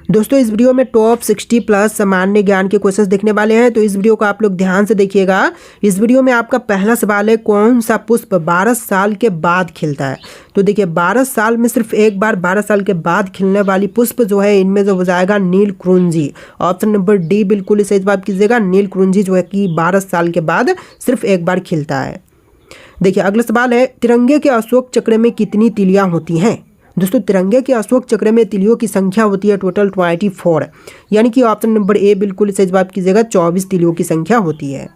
दोस्तों इस वीडियो में टॉप 60 प्लस सामान्य ज्ञान के क्वेश्चंस देखने वाले हैं, तो इस वीडियो को आप लोग ध्यान से देखिएगा। इस वीडियो में आपका पहला सवाल है, कौन सा पुष्प 12 साल के बाद खिलता है। तो देखिए 12 साल में सिर्फ एक बार 12 साल के बाद खिलने वाली पुष्प जो है इनमें जो हो जाएगा नीलकुंजी। ऑप्शन नंबर डी बिल्कुल सही जवाब कीजिएगा। नीलकुंजी जो है कि 12 साल के बाद सिर्फ एक बार खिलता है। देखिए अगला सवाल है, तिरंगे के अशोक चक्र में कितनी तिलियां होती हैं। दोस्तों तिरंगे के अशोक चक्र में तिलियों की संख्या होती है टोटल 24, यानी कि ऑप्शन नंबर ए बिल्कुल सही जवाब कीजिएगा। 24 तिलियों की संख्या होती है।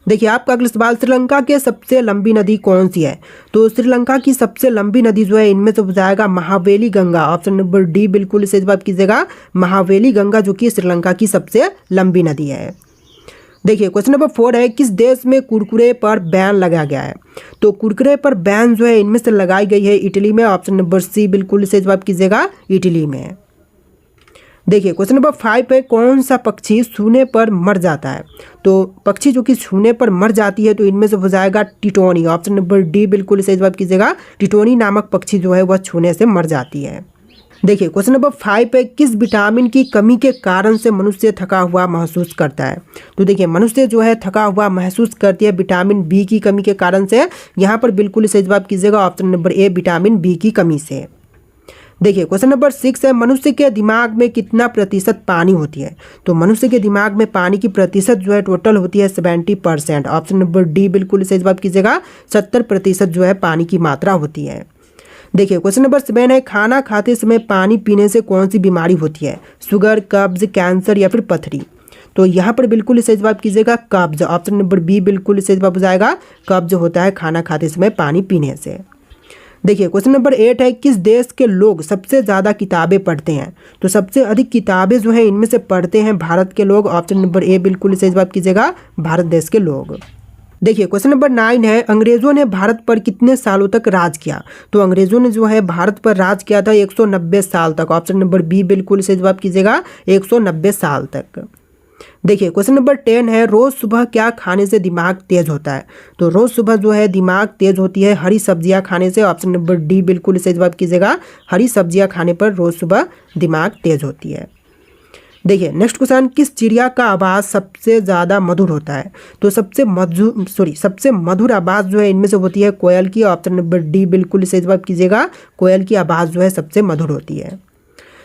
देखिए आपका अगला सवाल, श्रीलंका के सबसे लंबी नदी कौन सी है। तो श्रीलंका की सबसे लंबी नदी जो है इनमें से हो जाएगा Mahaweli Ganga. Option number D बिल्कुल सही जवाब कीजिएगा। महावेली गंगा जो कि श्रीलंका की सबसे लंबी नदी है। देखिए क्वेश्चन नंबर 4 है, किस देश में कुरकुरे पर बैन लगाया गया है। तो कुरकुरे पर बैन जो है इनमें से लगाई गई है इटली में। ऑप्शन नंबर सी बिल्कुल सही जवाब कीजिएगा, इटली में। देखिए क्वेश्चन नंबर 5 है, कौन सा पक्षी छूने पर मर जाता है। तो पक्षी जो कि छूने पर मर जाती है तो इनमें से हो जाएगा टिटोनी। ऑप्शन नंबर डी बिल्कुल सही जवाब कीजिएगा। टिटोनी नामक पक्षी जो है वह छूने से मर जाती है। देखिए क्वेश्चन नंबर 5 है, किस विटामिन की कमी के कारण से मनुष्य थका हुआ महसूस करता है। तो देखिए मनुष्य जो है थका हुआ महसूस करती है विटामिन बी की कमी के कारण से। यहाँ पर बिल्कुल सही जवाब कीजिएगा। Option number A vitamin B की कमी से। देखिए क्वेश्चन नंबर 6 है, मनुष्य के दिमाग में कितना प्रतिशत पानी होती है। तो मनुष्य के दिमाग में पानी की प्रतिशत जो है टोटल होती है 70%। ऑप्शन नंबर डी बिल्कुल सही जवाब कीजिएगा। 70% जो है पानी की मात्रा होती है। देखिए क्वेश्चन नंबर 7 है, खाना खाते समय पानी पीने से कौन सी बीमारी होती है। शुगर, कब्ज, कैंसर या फिर पथरी। तो यहाँ पर बिल्कुल सही जवाब कीजिएगा कब्ज। ऑप्शन नंबर बी बिल्कुल सही जवाब हो जाएगा। कब्ज होता है खाना खाते समय पानी पीने से। देखिए क्वेश्चन नंबर 8 है, किस देश के लोग सबसे ज़्यादा किताबें पढ़ते हैं। तो सबसे अधिक किताबें जो है इनमें से पढ़ते हैं भारत के लोग। ऑप्शन नंबर ए बिल्कुल सही जवाब कीजिएगा, भारत देश के लोग। देखिए क्वेश्चन नंबर 9 है, अंग्रेजों ने भारत पर कितने सालों तक राज किया। तो अंग्रेजों ने जो है भारत पर राज किया था 190 साल तक। ऑप्शन नंबर बी बिल्कुल सही जवाब कीजिएगा, 190 साल तक। देखिए क्वेश्चन नंबर 10 है, रोज सुबह क्या खाने से दिमाग तेज होता है। तो रोज सुबह जो है दिमाग तेज होती है हरी सब्जियां खाने से। ऑप्शन नंबर डी बिल्कुल सही जवाब कीजिएगा। हरी सब्जियां खाने पर रोज सुबह दिमाग तेज होती है। देखिए नेक्स्ट क्वेश्चन, किस चिड़िया का आवाज़ सबसे ज़्यादा मधुर होता है। तो सबसे मधुर आवाज़ जो है इनमें से होती है कोयल की। ऑप्शन नंबर डी बिल्कुल सही जवाब कीजिएगा। कोयल की आवाज़ जो है सबसे मधुर होती है।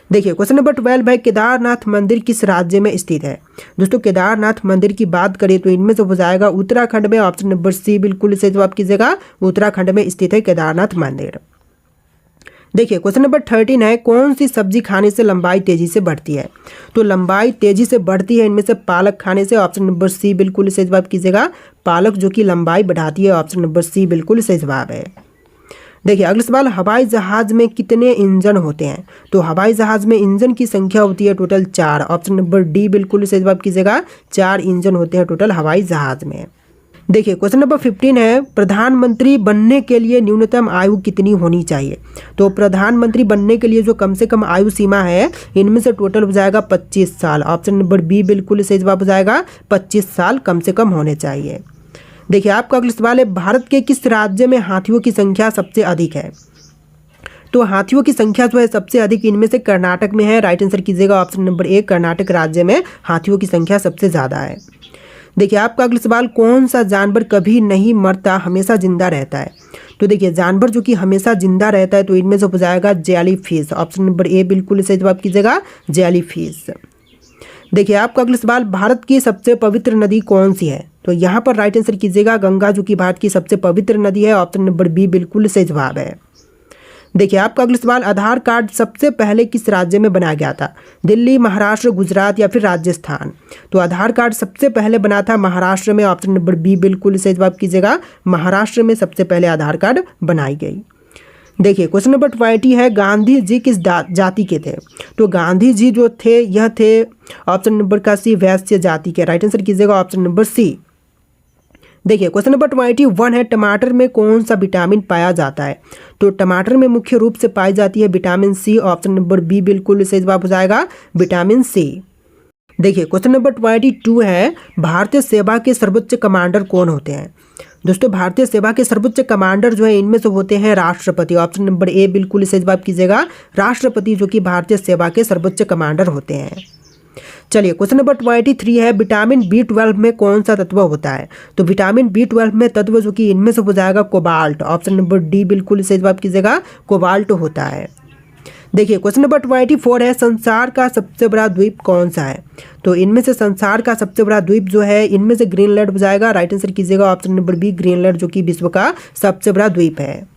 देखिए क्वेश्चन नंबर 12 है, केदारनाथ मंदिर किस राज्य में स्थित है। दोस्तों केदारनाथ मंदिर की बात करें तो इनमें से हो जाएगा उत्तराखंड में। ऑप्शन नंबर सी बिल्कुल सही जवाब कीजिएगा। उत्तराखंड में स्थित है केदारनाथ मंदिर। देखिए क्वेश्चन नंबर 13 है, कौन सी सब्जी खाने से लंबाई तेजी से बढ़ती है। तो लंबाई तेजी से बढ़ती है इनमें से पालक खाने से। ऑप्शन नंबर सी बिल्कुल सही जवाब कीजिएगा। पालक जो कि लंबाई बढ़ाती है। ऑप्शन नंबर सी बिल्कुल सही जवाब है। देखिए अगला सवाल, हवाई जहाज में कितने इंजन होते हैं। तो हवाई जहाज में इंजन की संख्या होती है टोटल 4। ऑप्शन नंबर डी बिल्कुल सही जवाब कीजिएगा। 4 इंजन होते हैं टोटल हवाई जहाज में। देखिए क्वेश्चन नंबर 15 है, प्रधानमंत्री बनने के लिए न्यूनतम आयु कितनी होनी चाहिए। तो प्रधानमंत्री बनने के लिए जो कम से कम आयु सीमा है इनमें से टोटल हो जाएगा 25 साल। ऑप्शन नंबर बी बिल्कुल सही जवाब हो जाएगा। 25 साल कम से कम होने चाहिए। देखिए आपका अगला सवाल है, भारत के किस राज्य में हाथियों की संख्या सबसे अधिक है। तो हाथियों की संख्या जो है सबसे अधिक इनमें से कर्नाटक में है। राइट आंसर कीजिएगा ऑप्शन नंबर ए, कर्नाटक राज्य में हाथियों की संख्या सबसे ज़्यादा है। देखिए आपका अगला सवाल, कौन सा जानवर कभी नहीं मरता हमेशा जिंदा रहता है। तो देखिए जानवर जो कि हमेशा जिंदा रहता है तो इनमें से हो जाएगा जेली फिश। ऑप्शन नंबर ए बिल्कुल सही जवाब कीजिएगा, जेली फिश। देखिए आपका अगला सवाल, भारत की सबसे पवित्र नदी कौन सी है। तो यहाँ पर राइट आंसर कीजिएगा गंगा जो कि भारत की सबसे पवित्र नदी है। ऑप्शन नंबर बी बिल्कुल सही जवाब है। देखिए आपका अगला सवाल, आधार कार्ड सबसे पहले किस राज्य में बनाया गया था। दिल्ली, महाराष्ट्र, गुजरात या फिर राजस्थान। तो आधार कार्ड सबसे पहले बना था महाराष्ट्र में। ऑप्शन नंबर बी बिल्कुल सही जवाब कीजिएगा। महाराष्ट्र में सबसे पहले आधार कार्ड बनाई गई। देखिए क्वेश्चन नंबर 20 है, गांधी जी किस जाति के थे। तो गांधी जी जो थे यह थे ऑप्शन नंबर का सी, वैश्य जाति के। राइट आंसर कीजिएगा ऑप्शन नंबर सी। देखिए क्वेश्चन नंबर 21 है, टमाटर में कौन सा विटामिन पाया जाता है। तो टमाटर में मुख्य रूप से पाई जाती है vitamin C. Option number B बिल्कुल सही जवाब हो जाएगा, विटामिन सी। देखिए क्वेश्चन नंबर 22 है, भारतीय सेवा के सर्वोच्च कमांडर कौन होते हैं। दोस्तों भारतीय सेवा के सर्वोच्च कमांडर जो है इनमें से होते हैं राष्ट्रपति। ऑप्शन नंबर ए बिल्कुल सही जवाब कीजिएगा, राष्ट्रपति जो कि भारतीय सेवा के सर्वोच्च कमांडर होते हैं। चलिए क्वेश्चन नंबर 23 है, विटामिन B12 में कौन सा तत्व होता है? तो विटामिन B12 में तत्व जो कि इनमें से हो जाएगा कोबाल्ट। ऑप्शन नंबर डी बिल्कुल सही जवाब कीजिएगा, कोबाल्ट होता है। देखिए क्वेश्चन नंबर 24 है, संसार का सबसे बड़ा द्वीप कौन सा है? तो इनमें से संसार का सबसे बड़ा द्वीप जो है इनमें से ग्रीनलैंड हो जाएगा। राइट आंसर कीजिएगा ऑप्शन नंबर बी, ग्रीनलैंड जो कि विश्व का सबसे बड़ा द्वीप है।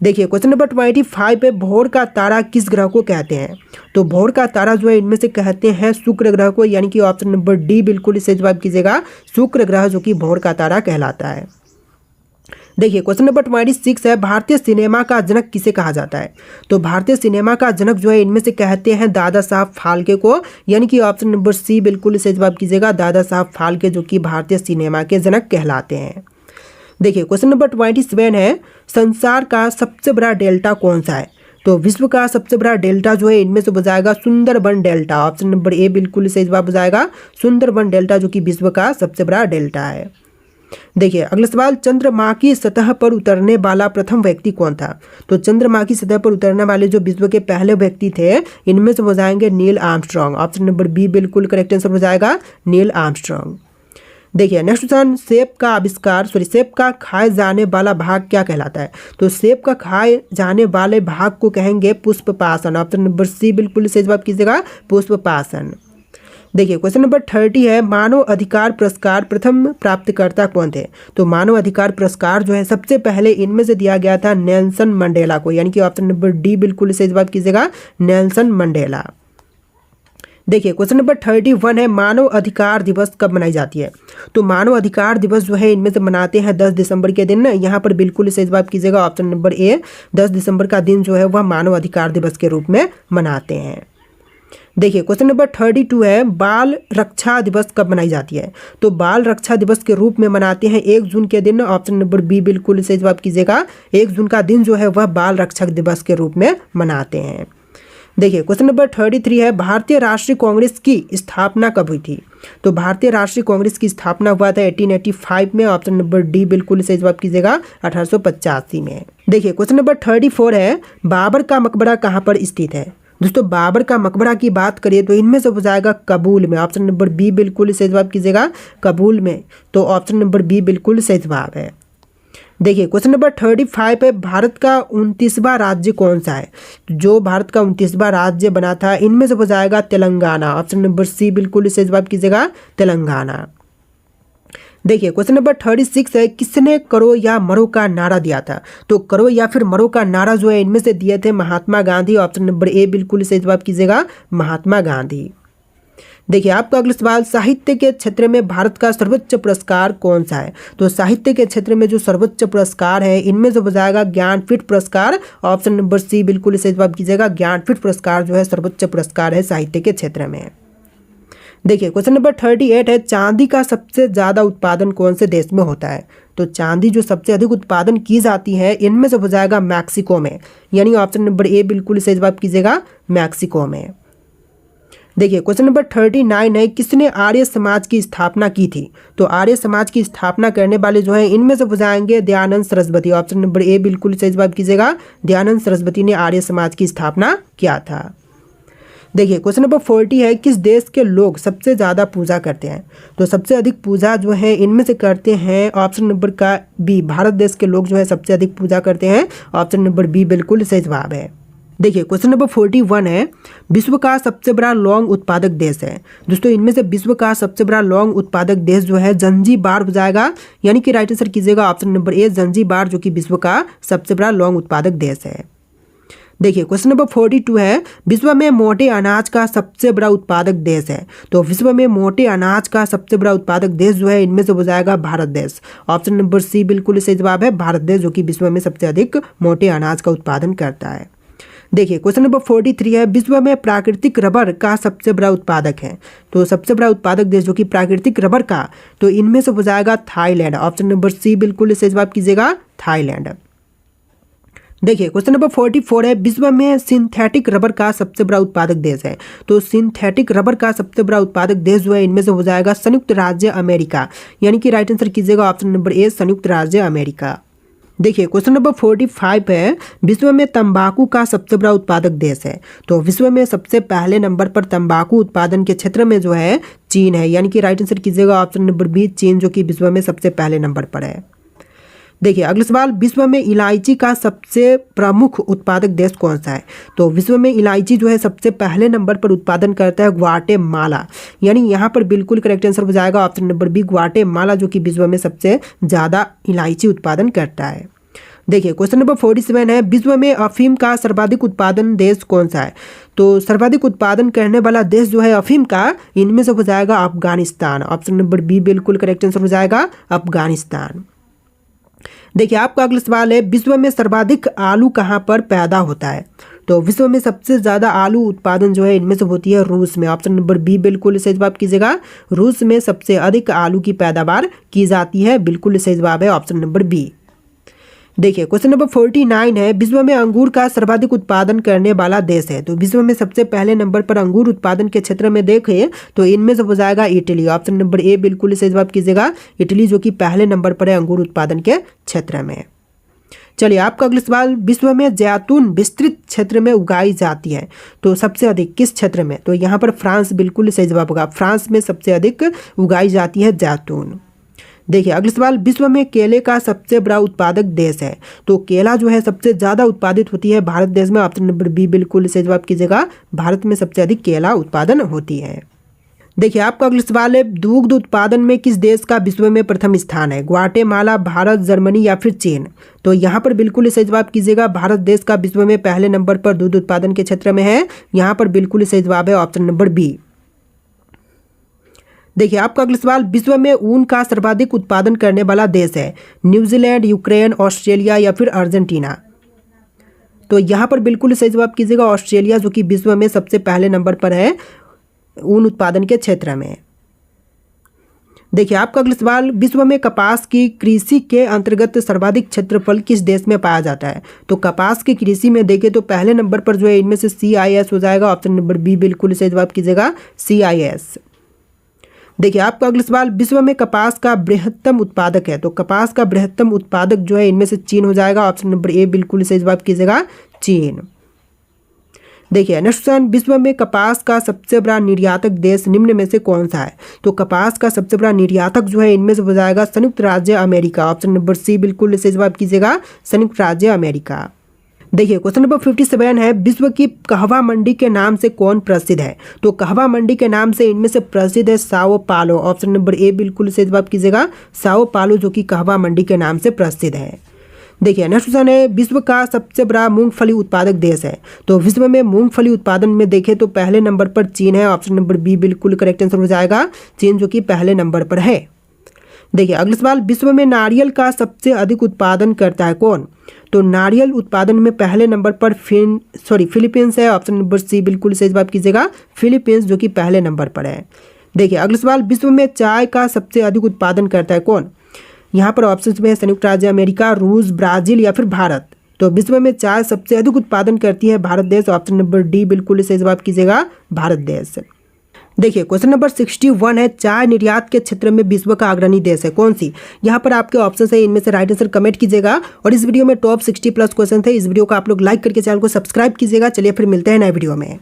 देखिए क्वेश्चन नंबर 25 है, भोर का तारा किस ग्रह को कहते हैं? तो भोर का तारा जो है इनमें से कहते हैं शुक्र ग्रह को, यानी कि ऑप्शन नंबर डी बिल्कुल सही जवाब कीजिएगा, शुक्र ग्रह जो कि भोर का तारा कहलाता है। देखिए क्वेश्चन नंबर 26 है, भारतीय सिनेमा का जनक किसे कहा जाता है? तो भारतीय सिनेमा का जनक जो है इनमें से कहते हैं दादा साहब फाल्के को, यानी कि ऑप्शन नंबर सी बिल्कुल सही जवाब कीजिएगा, दादा साहब फाल्के जो कि भारतीय सिनेमा के जनक कहलाते हैं। देखिए क्वेश्चन नंबर 27 है, संसार का सबसे बड़ा डेल्टा कौन सा है? तो विश्व का सबसे बड़ा डेल्टा जो है इनमें से हो जाएगा सुंदरबन डेल्टा। ऑप्शन नंबर ए बिल्कुल सही जवाब हो जाएगा, सुंदरबन डेल्टा जो कि विश्व का सबसे बड़ा डेल्टा है। देखिए अगला सवाल, चंद्रमा की सतह पर उतरने वाला प्रथम व्यक्ति कौन था? तो चंद्रमा की सतह पर उतरने वाले जो विश्व के पहले व्यक्ति थे इनमें से हो जाएंगे Neil Armstrong. Option number B बिल्कुल करेक्ट आंसर हो जाएगा, नील आर्मस्ट्रांग। देखिए नेक्स्ट क्वेश्चन, सेब का खाए जाने वाला भाग क्या कहलाता है? तो सेब का खाए जाने वाले भाग को कहेंगे पुष्पपाषण। ऑप्शन नंबर सी बिल्कुल सही जवाब कीजिएगा, पुष्पपाषण। देखिए क्वेश्चन नंबर 30 है, मानव अधिकार पुरस्कार प्रथम प्राप्तकर्ता कौन थे? तो मानव अधिकार पुरस्कार जो है सबसे पहले इनमें से दिया गया था नेल्सन मंडेला को, यानी कि ऑप्शन नंबर डी बिल्कुल सही जवाब कीजिएगा, नेल्सन मंडेला। देखिए क्वेश्चन नंबर 31 है, मानव अधिकार दिवस कब मनाई जाती है? तो मानव अधिकार दिवस जो है इनमें से मनाते हैं 10 दिसंबर के दिन। यहाँ पर बिल्कुल सही जवाब कीजिएगा ऑप्शन नंबर ए, 10 दिसंबर का दिन जो है वह मानव अधिकार दिवस के रूप में मनाते हैं। देखिए क्वेश्चन नंबर 32 है, बाल रक्षा दिवस कब मनाई जाती है? तो बाल रक्षा दिवस के रूप में मनाते हैं 1 जून के दिन। ऑप्शन नंबर बी बिल्कुल सही जवाब कीजिएगा, 1 जून का दिन जो है वह बाल रक्षक दिवस के रूप में मनाते हैं। देखिए क्वेश्चन नंबर 33 है, भारतीय राष्ट्रीय कांग्रेस की स्थापना कब हुई थी? तो भारतीय राष्ट्रीय कांग्रेस की स्थापना हुआ था 1885 में। ऑप्शन नंबर डी बिल्कुल सही जवाब कीजिएगा, 1885 में। देखिए क्वेश्चन नंबर 34 है, बाबर का मकबरा कहाँ पर स्थित है? दोस्तों बाबर का मकबरा की बात करिए तो इनमें से हो जाएगा कबूल में। ऑप्शन नंबर बी बिल्कुल सही जवाब कीजिएगा, कबूल में। तो ऑप्शन नंबर बी बिल्कुल सही जवाब है। देखिए क्वेश्चन नंबर 35 है, भारत का 29वां राज्य कौन सा है? जो भारत का 29वां राज्य बना था इनमें से हो जाएगा तेलंगाना। ऑप्शन नंबर सी बिल्कुल सही जवाब कीजिएगा, तेलंगाना। देखिए क्वेश्चन नंबर 36 है, किसने करो या मरो का नारा दिया था? तो करो या फिर मरो का नारा जो है इनमें से दिए थे महात्मा गांधी। ऑप्शन नंबर ए बिल्कुल सही जवाब कीजिएगा, महात्मा गांधी। देखिए आपका अगला सवाल, साहित्य के क्षेत्र में भारत का सर्वोच्च पुरस्कार कौन सा है? तो साहित्य के क्षेत्र में जो सर्वोच्च पुरस्कार है इनमें से हो जाएगा ज्ञानपीठ पुरस्कार। ऑप्शन नंबर सी बिल्कुल सही जवाब कीजिएगा, ज्ञानपीठ पुरस्कार जो है सर्वोच्च पुरस्कार है साहित्य के क्षेत्र में। देखिए क्वेश्चन नंबर 38 है, चांदी का सबसे ज़्यादा उत्पादन कौन से देश में होता है? तो चांदी जो सबसे अधिक उत्पादन की जाती है इनमें से हो जाएगा मैक्सिको में, यानी ऑप्शन नंबर ए बिल्कुल सही जवाब कीजिएगा, मैक्सिको में। देखिए क्वेश्चन नंबर 39 है, किसने आर्य समाज की स्थापना की थी? तो आर्य समाज की स्थापना करने वाले जो है इनमें से हो जाएंगे दयानंद सरस्वती। ऑप्शन नंबर ए बिल्कुल सही जवाब कीजिएगा, दयानंद सरस्वती ने आर्य समाज की स्थापना किया था। देखिए क्वेश्चन नंबर 40 है, किस देश के लोग सबसे ज़्यादा पूजा करते हैं? तो सबसे अधिक पूजा जो है इनमें से करते हैं ऑप्शन नंबर का बी, भारत देश के लोग जो है सबसे अधिक पूजा करते हैं। ऑप्शन नंबर बी बिल्कुल सही जवाब है। देखिए क्वेश्चन नंबर 41 है, विश्व का सबसे बड़ा लौंग उत्पादक देश है? दोस्तों इनमें से विश्व का सबसे बड़ा लौंग उत्पादक देश जो है जंजीबार हो जाएगा, यानी कि राइट आंसर कीजिएगा ऑप्शन नंबर ए, जंजीबार जो कि विश्व का सबसे बड़ा लौंग उत्पादक देश है। देखिए क्वेश्चन नंबर 42 है, विश्व में मोटे अनाज का सबसे बड़ा उत्पादक देश है? तो विश्व में मोटे अनाज का सबसे बड़ा उत्पादक देश जो है इनमें से हो जाएगा भारत देश। ऑप्शन नंबर सी बिल्कुल सही जवाब है, भारत देश जो कि विश्व में सबसे अधिक मोटे अनाज का उत्पादन करता है। देखिए क्वेश्चन नंबर 43 है, विश्व में प्राकृतिक रबर का सबसे बड़ा उत्पादक है? तो सबसे बड़ा उत्पादक देश जो कि प्राकृतिक रबर का, तो इनमें से हो जाएगा थाईलैंड। ऑप्शन नंबर सी बिल्कुल सही जवाब कीजिएगा, थाईलैंड। देखिए क्वेश्चन नंबर 44 है, विश्व में सिंथेटिक रबर का सबसे बड़ा उत्पादक देश है। तो सिंथेटिक रबर का सबसे बड़ा उत्पादक देश जो है इनमें से हो जाएगा संयुक्त राज्य अमेरिका, यानी कि राइट आंसर कीजिएगा ऑप्शन नंबर ए संयुक्त राज्य अमेरिका। देखिए क्वेश्चन नंबर 45 है, विश्व में तंबाकू का सबसे बड़ा उत्पादक देश है। तो विश्व में सबसे पहले नंबर पर तंबाकू उत्पादन के क्षेत्र में जो है चीन है, यानी कि राइट आंसर कीजिएगा ऑप्शन नंबर बी चीन, जो कि विश्व में सबसे पहले नंबर पर है। देखिए अगला सवाल, विश्व में इलायची का सबसे प्रमुख उत्पादक देश कौन सा है। तो विश्व में इलायची जो है सबसे पहले नंबर पर उत्पादन करता है ग्वाटेमाला, यानी यहाँ पर बिल्कुल करेक्ट आंसर हो जाएगा ऑप्शन नंबर बी ग्वाटेमाला, जो कि विश्व में सबसे ज़्यादा इलायची उत्पादन करता है। देखिए क्वेश्चन नंबर 47 है, विश्व में अफीम का सर्वाधिक उत्पादन देश कौन सा है। तो सर्वाधिक उत्पादन करने वाला देश जो है अफीम का, इनमें से हो जाएगा अफगानिस्तान, ऑप्शन नंबर बी बिल्कुल करेक्ट आंसर हो जाएगा अफगानिस्तान। देखिए आपका अगला सवाल है, विश्व में सर्वाधिक आलू कहाँ पर पैदा होता है। तो विश्व में सबसे ज़्यादा आलू उत्पादन जो है इनमें से होती है रूस में, ऑप्शन नंबर बी बिल्कुल सही जवाब कीजिएगा। रूस में सबसे अधिक आलू की पैदावार की जाती है, बिल्कुल सही जवाब है ऑप्शन नंबर बी। देखिए क्वेश्चन नंबर 49 है, विश्व में अंगूर का सर्वाधिक उत्पादन करने वाला देश है। तो विश्व में सबसे पहले नंबर पर अंगूर उत्पादन के क्षेत्र में देखें तो इनमें से हो जाएगा इटली, ऑप्शन नंबर ए बिल्कुल सही जवाब कीजिएगा इटली, जो कि पहले नंबर पर है अंगूर उत्पादन के क्षेत्र में। चलिए आपका अगला सवाल, विश्व में जैतून विस्तृत क्षेत्र में उगाई जाती है। तो सबसे अधिक किस क्षेत्र में। तो यहाँ पर फ्रांस बिल्कुल सही जवाब होगा, फ्रांस में सबसे अधिक उगाई जाती है जैतून। देखिए अगला सवाल, विश्व में केले का सबसे बड़ा उत्पादक देश है। तो केला जो है सबसे ज़्यादा उत्पादित होती है भारत देश में, ऑप्शन नंबर बी बिल्कुल सही जवाब कीजिएगा, भारत में सबसे अधिक केला उत्पादन होती है। देखिए आपका अगला सवाल है, दुग्ध उत्पादन में किस देश का विश्व में प्रथम स्थान है। ग्वाटेमाला, भारत, जर्मनी या फिर चीन। तो यहाँ पर बिल्कुल सही जवाब कीजिएगा, भारत देश का विश्व में पहले नंबर पर दूध उत्पादन के क्षेत्र में है, यहाँ पर बिल्कुल सही जवाब है ऑप्शन नंबर बी। देखिए आपका अगला सवाल, विश्व में ऊन का सर्वाधिक उत्पादन करने वाला देश है। न्यूजीलैंड, यूक्रेन, ऑस्ट्रेलिया या फिर अर्जेंटीना। तो यहाँ पर बिल्कुल सही जवाब कीजिएगा ऑस्ट्रेलिया, जो कि विश्व में सबसे पहले नंबर पर है ऊन उत्पादन के क्षेत्र में। देखिए आपका अगला सवाल, विश्व में कपास की कृषि के अंतर्गत सर्वाधिक क्षेत्रफल किस देश में पाया जाता है। तो कपास की कृषि में देखें तो पहले नंबर पर जो है इनमें से CIS हो जाएगा, ऑप्शन नंबर बी बिल्कुल सही जवाब कीजिएगा CIS। देखिए आपका अगला सवाल, विश्व में कपास का बृहत्तम उत्पादक है। तो कपास का बृहत्तम उत्पादक जो है इनमें से चीन हो जाएगा, ऑप्शन नंबर ए बिल्कुल सही जवाब कीजिएगा चीन। देखिए नेक्स्ट क्वेश्चन, विश्व में कपास का सबसे बड़ा निर्यातक देश निम्न में से कौन सा है। तो कपास का सबसे बड़ा निर्यातक जो है इनमें से हो जाएगा संयुक्त राज्य अमेरिका, ऑप्शन नंबर सी बिल्कुल सही जवाब कीजिएगा संयुक्त राज्य अमेरिका। देखिए क्वेश्चन नंबर 57 है, विश्व की कहवा मंडी के नाम से कौन प्रसिद्ध है। तो कहवा मंडी के नाम से इनमें से प्रसिद्ध है साओ पालो, ऑप्शन नंबर ए बिल्कुल सही जवाब कीजिएगा साओ पालो, जो कि कहवा मंडी के नाम से प्रसिद्ध है। देखिए नेक्स्ट क्वेश्चन है, विश्व का सबसे बड़ा मूंगफली उत्पादक देश है। तो विश्व में मूंगफली उत्पादन में देखें तो पहले नंबर पर चीन है, ऑप्शन नंबर बी बिल्कुल करेक्ट आंसर हो जाएगा चीन, जो कि पहले नंबर पर है। देखिए अगला सवाल, विश्व में नारियल का सबसे अधिक उत्पादन करता है कौन। तो नारियल उत्पादन में पहले नंबर पर फिलीपींस है, ऑप्शन नंबर सी बिल्कुल सही जवाब कीजिएगा फिलीपींस, जो कि पहले नंबर पर है। देखिए अगला सवाल, विश्व में चाय का सबसे अधिक उत्पादन करता है कौन। यहाँ पर ऑप्शन में है संयुक्त राज्य अमेरिका, रूस, ब्राजील या फिर भारत। तो विश्व में चाय सबसे अधिक उत्पादन करती है भारत देश, ऑप्शन नंबर डी बिल्कुल सही जवाब कीजिएगा भारत देश। देखिए क्वेश्चन नंबर 61 है, चाय निर्यात के क्षेत्र में विश्व का अग्रणी देश है कौन सी। यहाँ पर आपके ऑप्शन है, इनमें से राइट आंसर कमेंट कीजिएगा। और इस वीडियो में टॉप 60+ क्वेश्चन थे। इस वीडियो को आप लोग लाइक करके चैनल को सब्सक्राइब कीजिएगा। चलिए फिर मिलते हैं नए वीडियो में।